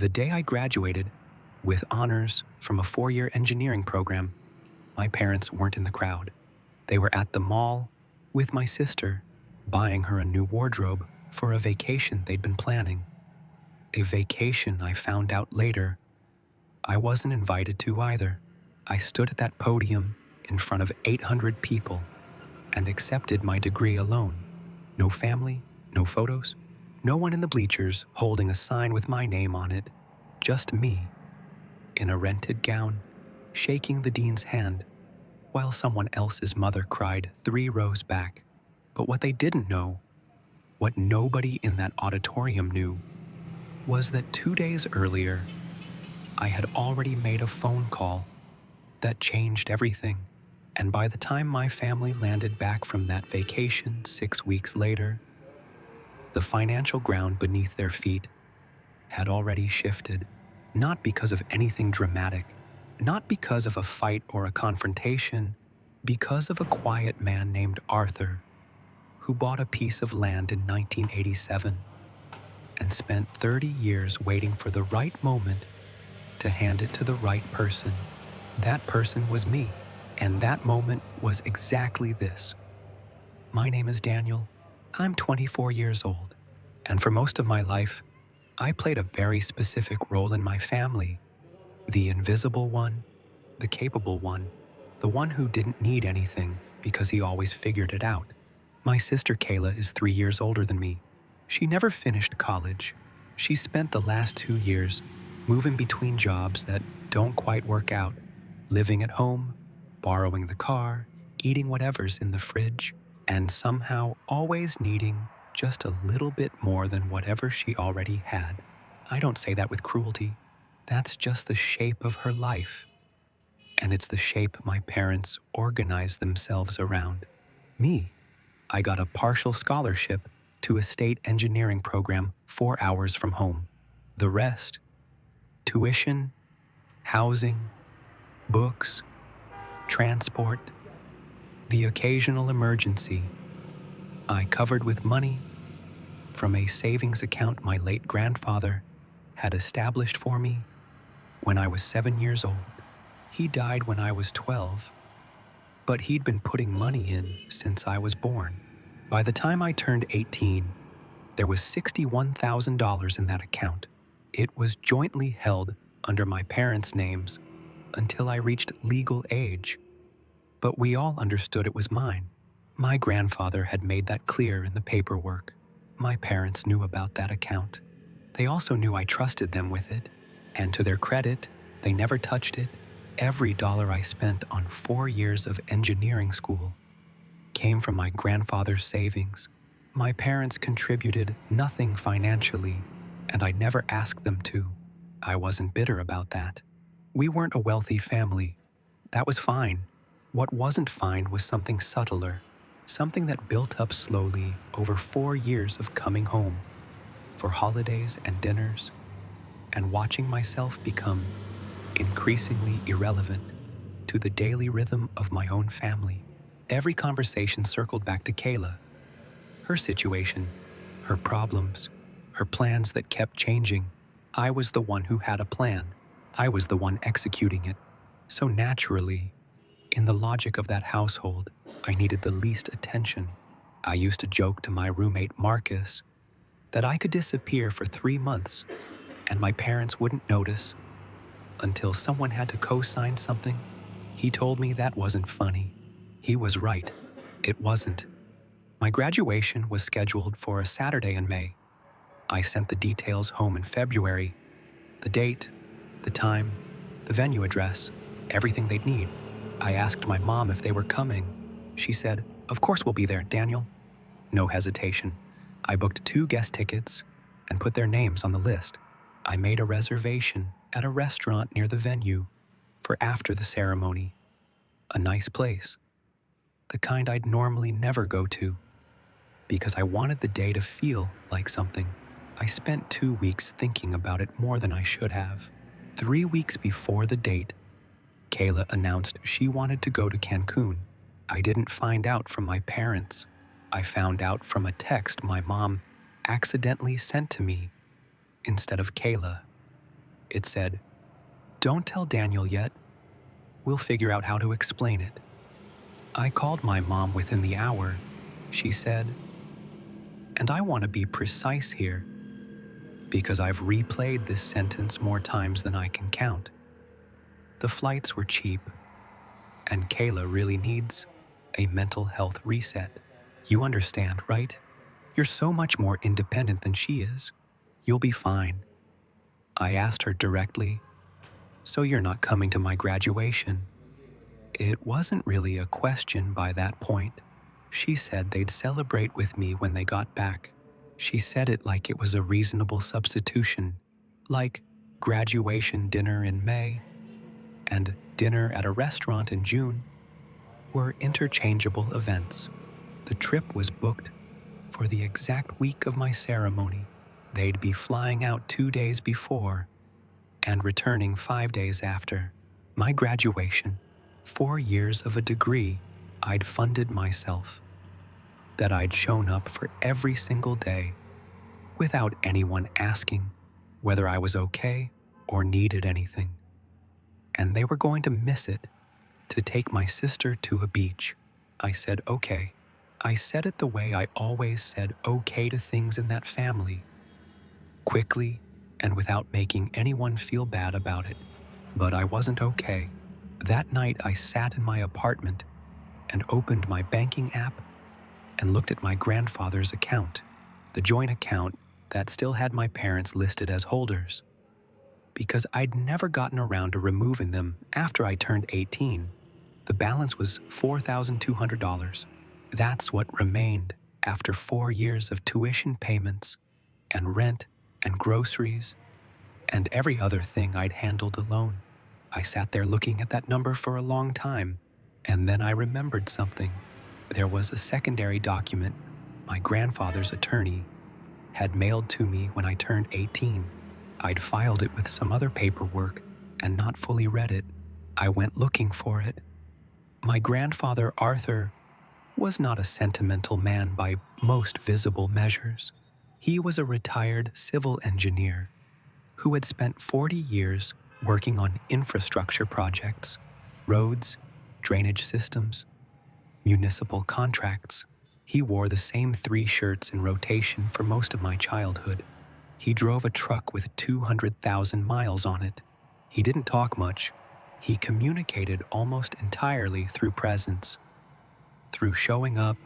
The day I graduated with honors from a 4-year engineering program, my parents weren't in the crowd. They were at the mall with my sister, buying her a new wardrobe for a vacation they'd been planning. A vacation I found out later I wasn't invited to either. I stood at that podium in front of 800 people and accepted my degree alone. No family, no photos, no one in the bleachers holding a sign with my name on it. Just me, in a rented gown, shaking the dean's hand, while someone else's mother cried 3 rows back. But what they didn't know, what nobody in that auditorium knew, was that 2 days earlier, I had already made a phone call that changed everything. And by the time my family landed back from that vacation 6 weeks later, the financial ground beneath their feet had already shifted, not because of anything dramatic, not because of a fight or a confrontation, because of a quiet man named Arthur who bought a piece of land in 1987 and spent 30 years waiting for the right moment to hand it to the right person. That person was me, and that moment was exactly this. My name is Daniel. I'm 24 years old, and for most of my life, I played a very specific role in my family. The invisible one, the capable one, the one who didn't need anything because he always figured it out. My sister Kayla is 3 years older than me. She never finished college. She spent the last 2 years moving between jobs that don't quite work out, living at home, borrowing the car, eating whatever's in the fridge, and somehow always needing just a little bit more than whatever she already had. I don't say that with cruelty. That's just the shape of her life. And it's the shape my parents organized themselves around. Me, I got a partial scholarship to a state engineering program 4 hours from home. The rest, tuition, housing, books, transport, the occasional emergency, I covered with money from a savings account my late grandfather had established for me when I was 7 years old. He died when I was 12, but he'd been putting money in since I was born. By the time I turned 18, there was $61,000 in that account. It was jointly held under my parents' names until I reached legal age, but we all understood it was mine. My grandfather had made that clear in the paperwork. My parents knew about that account. They also knew I trusted them with it, and to their credit, they never touched it. Every dollar I spent on 4 years of engineering school came from my grandfather's savings. My parents contributed nothing financially, and I never asked them to. I wasn't bitter about that. We weren't a wealthy family. That was fine. What wasn't fine was something subtler, something that built up slowly over 4 years of coming home for holidays and dinners, and watching myself become increasingly irrelevant to the daily rhythm of my own family. Every conversation circled back to Kayla, her situation, her problems, her plans that kept changing. I was the one who had a plan. I was the one executing it. So naturally, in the logic of that household, I needed the least attention. I used to joke to my roommate Marcus that I could disappear for 3 months and my parents wouldn't notice until someone had to co-sign something. He told me that wasn't funny. He was right. It wasn't. My graduation was scheduled for a Saturday in May. I sent the details home in February. The date, the time, the venue address, everything they'd need. I asked my mom if they were coming. She said, "Of course we'll be there, Daniel." No hesitation. I booked 2 guest tickets and put their names on the list. I made a reservation at a restaurant near the venue for after the ceremony. A nice place, the kind I'd normally never go to, because I wanted the day to feel like something. I spent 2 weeks thinking about it more than I should have. 3 weeks before the date, Kayla announced she wanted to go to Cancun. I didn't find out from my parents. I found out from a text my mom accidentally sent to me instead of Kayla. It said, "Don't tell Daniel yet. We'll figure out how to explain it." I called my mom within the hour, she said. And I want to be precise here, because I've replayed this sentence more times than I can count. The flights were cheap, and Kayla really needs a mental health reset. You understand, right? You're so much more independent than she is. You'll be fine. I asked her directly, "So you're not coming to my graduation?" It wasn't really a question by that point. She said they'd celebrate with me when they got back. She said it like it was a reasonable substitution, like graduation dinner in May and dinner at a restaurant in June were interchangeable events. The trip was booked for the exact week of my ceremony. They'd be flying out 2 days before and returning 5 days after. My graduation, 4 years of a degree I'd funded myself, that I'd shown up for every single day without anyone asking whether I was okay or needed anything. And they were going to miss it to take my sister to a beach. I said okay. I said it the way I always said okay to things in that family, quickly and without making anyone feel bad about it. But I wasn't okay. That night I sat in my apartment and opened my banking app and looked at my grandfather's account, the joint account that still had my parents listed as holders, because I'd never gotten around to removing them after I turned 18. The balance was $4,200. That's what remained after 4 years of tuition payments and rent and groceries and every other thing I'd handled alone. I sat there looking at that number for a long time, and then I remembered something. There was a secondary document my grandfather's attorney had mailed to me when I turned 18. I'd filed it with some other paperwork and not fully read it. I went looking for it. My grandfather, Arthur, was not a sentimental man by most visible measures. He was a retired civil engineer who had spent 40 years working on infrastructure projects, roads, drainage systems, municipal contracts. He wore the same 3 shirts in rotation for most of my childhood. He drove a truck with 200,000 miles on it. He didn't talk much. He communicated almost entirely through presence, through showing up,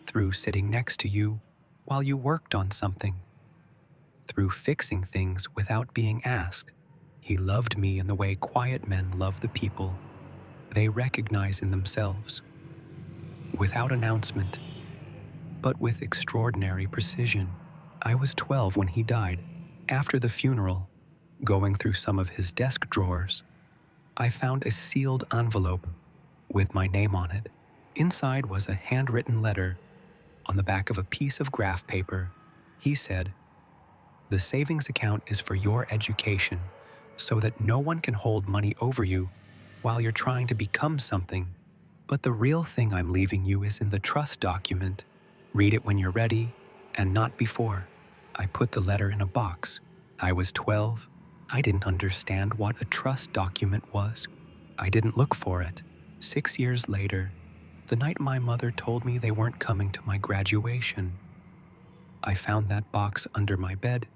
through sitting next to you while you worked on something, through fixing things without being asked. He loved me in the way quiet men love the people they recognize in themselves, without announcement, but with extraordinary precision. I was 12 when he died. After the funeral, going through some of his desk drawers, I found a sealed envelope with my name on it. Inside was a handwritten letter on the back of a piece of graph paper. He said, "The savings account is for your education, so that no one can hold money over you while you're trying to become something. But the real thing I'm leaving you is in the trust document. Read it when you're ready, and not before." I put the letter in a box. I was 12. I didn't understand what a trust document was. I didn't look for it. 6 years later, the night my mother told me they weren't coming to my graduation, I found that box under my bed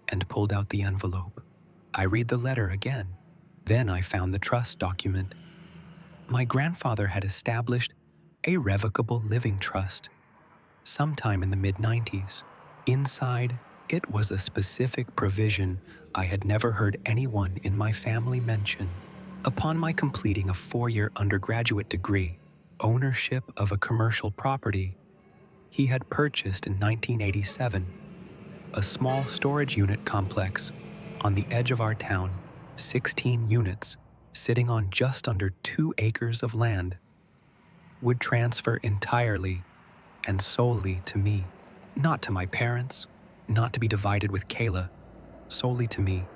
and pulled out the envelope. I read the letter again. Then I found the trust document. My grandfather had established a revocable living trust sometime in the mid-90s. Inside, it was a specific provision I had never heard anyone in my family mention. Upon my completing a 4-year undergraduate degree, ownership of a commercial property he had purchased in 1987, a small storage unit complex on the edge of our town, 16 units, sitting on just under 2 acres of land, would transfer entirely and solely to me. Not to my parents, not to be divided with Kayla, solely to me.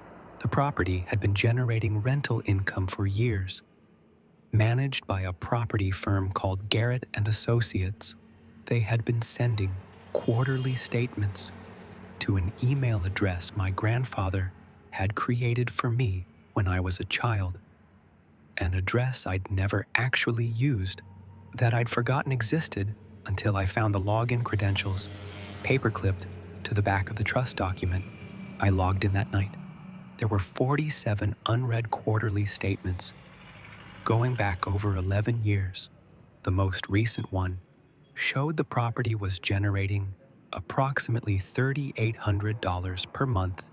The property had been generating rental income for years, managed by a property firm called Garrett and Associates. They had been sending quarterly statements to an email address my grandfather had created for me when I was a child, an address I'd never actually used, that I'd forgotten existed until I found the login credentials paper-clipped to the back of the trust document I logged in that night. There were 47 unread quarterly statements going back over 11 years. The most recent one showed the property was generating approximately $3,800 per month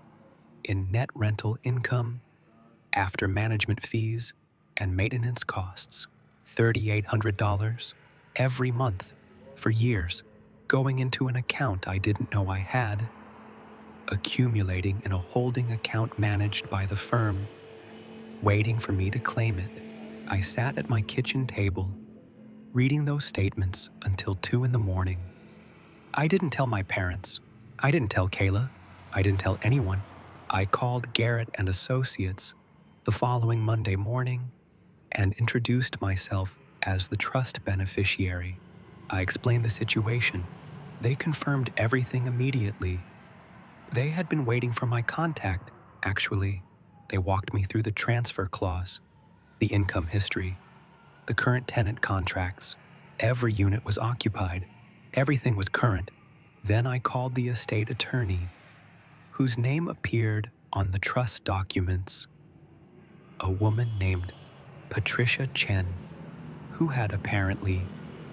in net rental income after management fees and maintenance costs. $3,800 every month for years, going into an account I didn't know I had, accumulating in a holding account managed by the firm, waiting for me to claim it. I sat at my kitchen table, reading those statements until 2 in the morning. I didn't tell my parents. I didn't tell Kayla. I didn't tell anyone. I called Garrett and Associates the following Monday morning and introduced myself as the trust beneficiary. I explained the situation. They confirmed everything immediately. They had been waiting for my contact, actually. They walked me through the transfer clause, the income history, the current tenant contracts. Every unit was occupied. Everything was current. Then I called the estate attorney, whose name appeared on the trust documents. A woman named Patricia Chen, who had apparently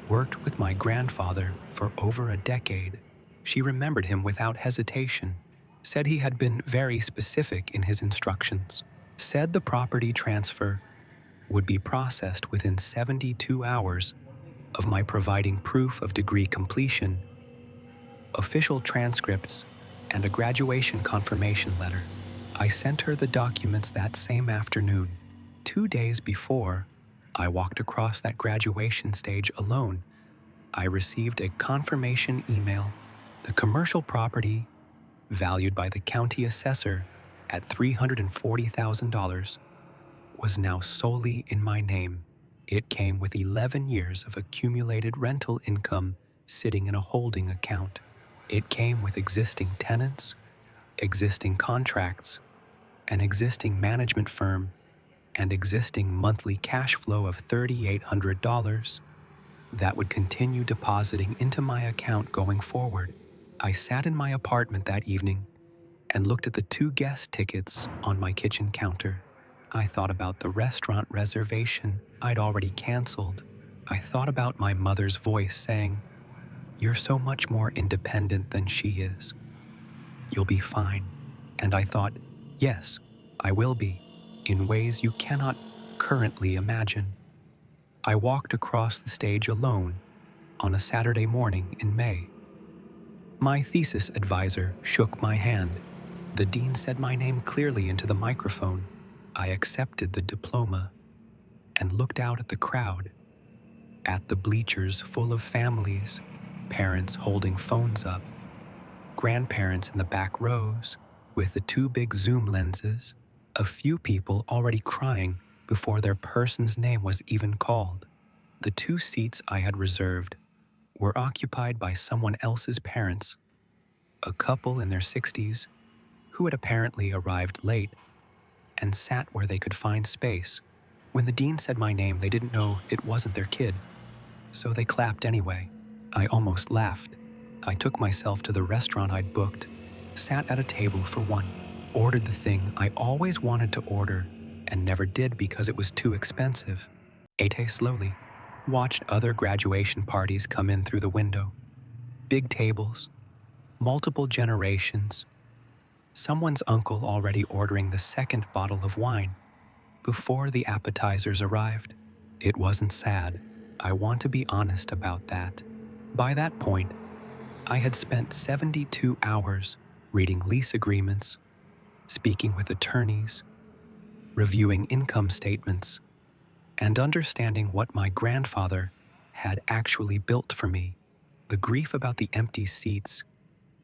worked with my grandfather for over a decade. She remembered him without hesitation, said he had been very specific in his instructions, said the property transfer would be processed within 72 hours of my providing proof of degree completion, official transcripts, and a graduation confirmation letter. I sent her the documents that same afternoon. 2 days before I walked across that graduation stage alone, I received a confirmation email. The commercial property, valued by the county assessor at $340,000, was now solely in my name. It came with 11 years of accumulated rental income sitting in a holding account. It came with existing tenants, existing contracts, an existing management firm, and existing monthly cash flow of $3,800 that would continue depositing into my account going forward. I sat in my apartment that evening and looked at the 2 guest tickets on my kitchen counter. I thought about the restaurant reservation I'd already canceled. I thought about my mother's voice saying, "You're so much more independent than she is. You'll be fine." And I thought, yes, I will be, in ways you cannot currently imagine. I walked across the stage alone on a Saturday morning in May. My thesis advisor shook my hand. The dean said my name clearly into the microphone. I accepted the diploma and looked out at the crowd, at the bleachers full of families, parents holding phones up, grandparents in the back rows with the 2 big zoom lenses, a few people already crying before their person's name was even called. The 2 seats I had reserved were occupied by someone else's parents, a couple in their 60s who had apparently arrived late and sat where they could find space. When the dean said my name, they didn't know it wasn't their kid, so they clapped anyway. I almost laughed. I took myself to the restaurant I'd booked, sat at a table for one, ordered the thing I always wanted to order and never did because it was too expensive, ate slowly, watched other graduation parties come in through the window. Big tables, multiple generations, someone's uncle already ordering the 2nd bottle of wine before the appetizers arrived. It wasn't sad. I want to be honest about that. By that point, I had spent 72 hours reading lease agreements, speaking with attorneys, reviewing income statements, and understanding what my grandfather had actually built for me. The grief about the empty seats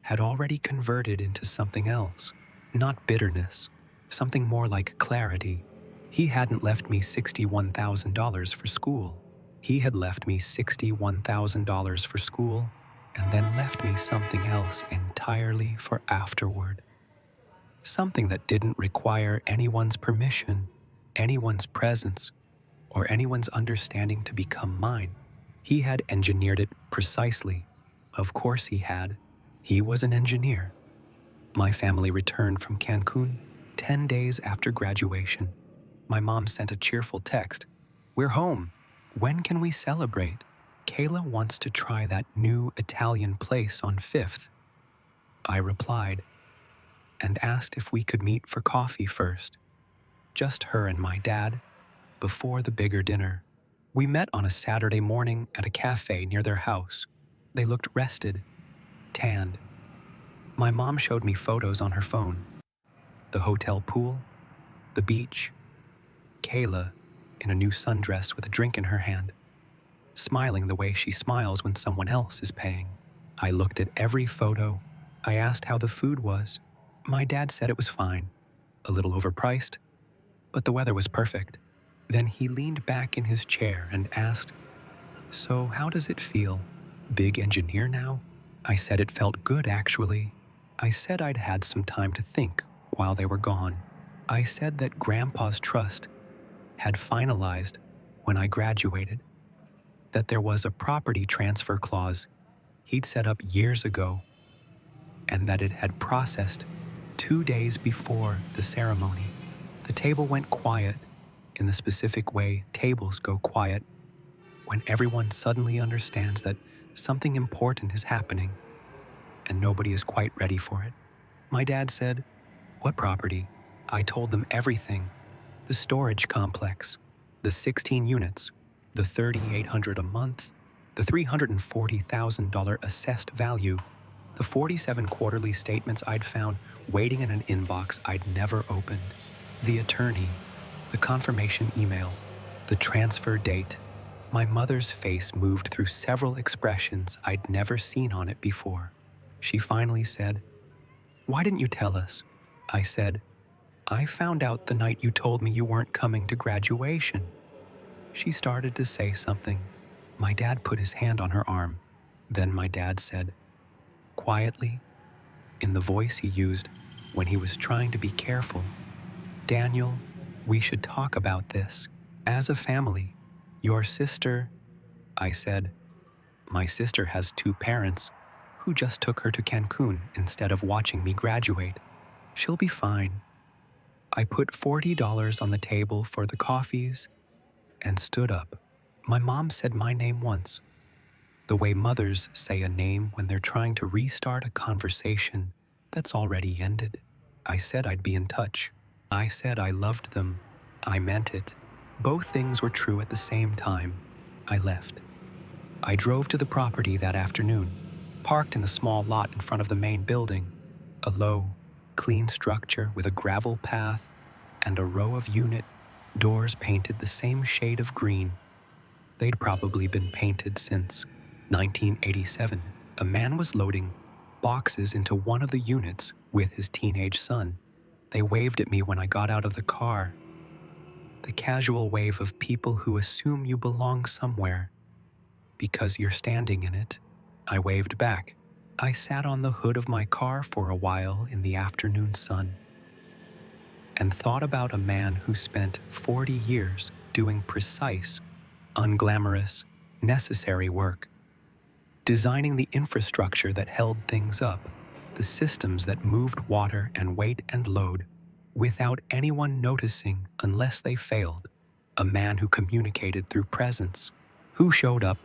had already converted into something else, not bitterness, something more like clarity. He hadn't left me $61,000 for school. He had left me $61,000 for school and then left me something else entirely for afterward. something that didn't require anyone's permission, anyone's presence, or anyone's understanding to become mine. He had engineered it precisely. Of course he had. He was an engineer. My family returned from Cancun 10 days after graduation. My mom sent a cheerful text. "We're home. When can we celebrate? Kayla wants to try that new Italian place on 5th. I replied and asked if we could meet for coffee first. Just her and my dad, before the bigger dinner. We met on a Saturday morning at a cafe near their house. They looked rested, tanned. My mom showed me photos on her phone. The hotel pool, the beach, Kayla in a new sundress with a drink in her hand, smiling the way she smiles when someone else is paying. I looked at every photo. I asked how the food was. My dad said it was fine, a little overpriced, but the weather was perfect. Then he leaned back in his chair and asked, "So how does it feel? Big engineer now?" I said it felt good, actually. I said I'd had some time to think while they were gone. I said that Grandpa's trust had finalized when I graduated, that there was a property transfer clause he'd set up years ago, and that it had processed 2 days before the ceremony. The table went quiet in the specific way tables go quiet when everyone suddenly understands that something important is happening and nobody is quite ready for it. My dad said, "What property?" I told them everything. The storage complex, the 16 units, the $3,800 a month, the $340,000 assessed value, the 47 quarterly statements I'd found waiting in an inbox I'd never opened, the attorney, the confirmation email, the transfer date. My mother's face moved through several expressions I'd never seen on it before. She finally said, "Why didn't you tell us?" I said, "I found out the night you told me you weren't coming to graduation." She started to say something. My dad put his hand on her arm. Then my dad said, quietly, in the voice he used when he was trying to be careful, "Daniel, we should talk about this. As a family, your sister," I said, "my sister has 2 parents who just took her to Cancun instead of watching me graduate. She'll be fine." I put $40 on the table for the coffees and stood up. My mom said my name once, the way mothers say a name when they're trying to restart a conversation that's already ended. I said I'd be in touch. I said I loved them. I meant it. Both things were true at the same time. I left. I drove to the property that afternoon, parked in the small lot in front of the main building, a low, clean structure with a gravel path and a row of unit doors painted the same shade of green. They'd probably been painted since 1987. A man was loading boxes into one of the units with his teenage son. They waved at me when I got out of the car. The casual wave of people who assume you belong somewhere because you're standing in it. I waved back. I sat on the hood of my car for a while in the afternoon sun and thought about a man who spent 40 years doing precise, unglamorous, necessary work, designing the infrastructure that held things up, the systems that moved water and weight and load without anyone noticing unless they failed, a man who communicated through presence, who showed up,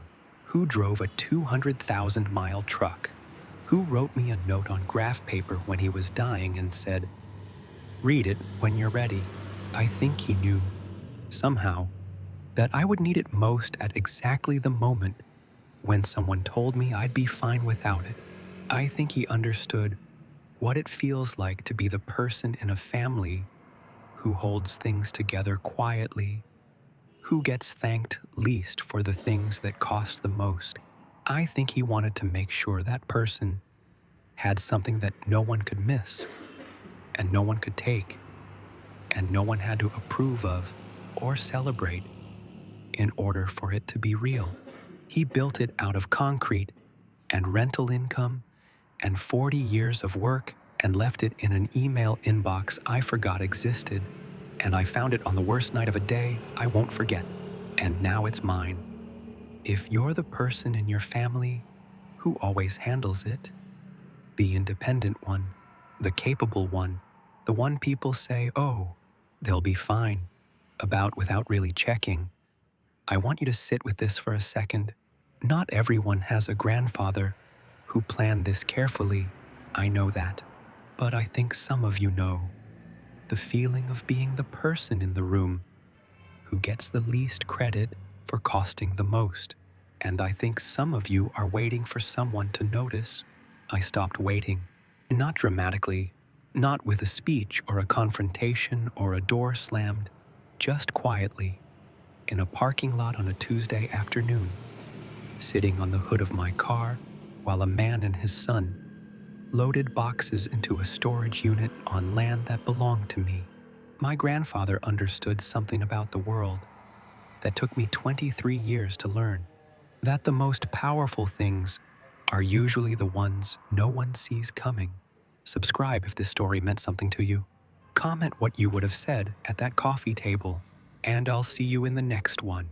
who drove a 200,000-mile truck, who wrote me a note on graph paper when he was dying and said, "Read it when you're ready." I think he knew, somehow, that I would need it most at exactly the moment when someone told me I'd be fine without it. I think he understood what it feels like to be the person in a family who holds things together quietly, who gets thanked least for the things that cost the most. I think he wanted to make sure that person had something that no one could miss, and no one could take, and no one had to approve of or celebrate in order for it to be real. He built it out of concrete and rental income and 40 years of work and left it in an email inbox I forgot existed, and I found it on the worst night of a day I won't forget, and now it's mine. If you're the person in your family who always handles it, the independent one, the capable one, the one people say, oh, they'll be fine, about without really checking, I want you to sit with this for a second. Not everyone has a grandfather who planned this carefully, I know that. But I think some of you know the feeling of being the person in the room who gets the least credit for costing the most. And I think some of you are waiting for someone to notice. I stopped waiting, not dramatically, not with a speech or a confrontation or a door slammed, just quietly, in a parking lot on a Tuesday afternoon, sitting on the hood of my car while a man and his son loaded boxes into a storage unit on land that belonged to me. My grandfather understood something about the world that took me 23 years to learn, that the most powerful things are usually the ones no one sees coming. Subscribe if this story meant something to you. Comment what you would have said at that coffee table, and I'll see you in the next one.